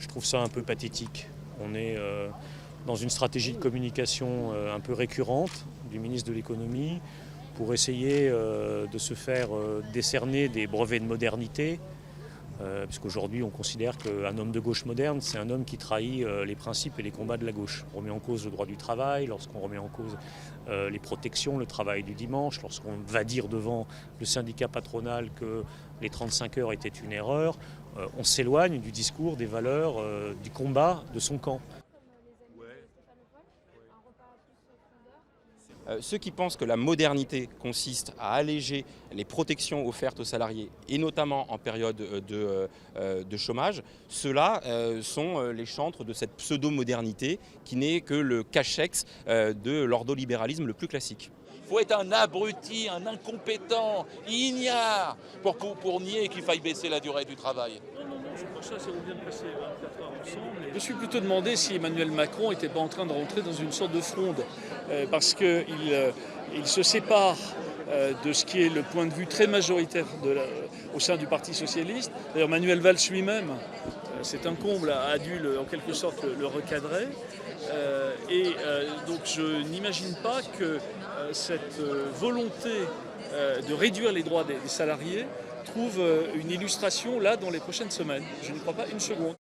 Je trouve ça un peu pathétique. On est dans une stratégie de communication un peu récurrente du ministre de l'économie pour essayer de se faire décerner des brevets de modernité. Puisqu'aujourd'hui on considère qu'un homme de gauche moderne, c'est un homme qui trahit les principes et les combats de la gauche. On remet en cause le droit du travail, lorsqu'on remet en cause les protections, le travail du dimanche, lorsqu'on va dire devant le syndicat patronal que les 35 heures étaient une erreur, on s'éloigne du discours, des valeurs, du combat de son camp. Ceux qui pensent que la modernité consiste à alléger les protections offertes aux salariés, et notamment en période de chômage, ceux-là sont les chantres de cette pseudo-modernité qui n'est que le cachex de l'ordolibéralisme le plus classique. Il faut être un abruti, un incompétent, ignare pour nier qu'il faille baisser la durée du travail. Non, c'est pour ça qu'on vient de passer 24 heures ensemble. Je me suis plutôt demandé si Emmanuel Macron n'était pas en train de rentrer dans une sorte de fronde, parce qu'il se sépare de ce qui est le point de vue très majoritaire au sein du Parti socialiste. D'ailleurs, Manuel Valls lui-même, c'est un comble, a dû en quelque sorte le recadrer. Donc je n'imagine pas que cette volonté de réduire les droits des salariés trouve une illustration là dans les prochaines semaines. Je ne crois pas une seconde.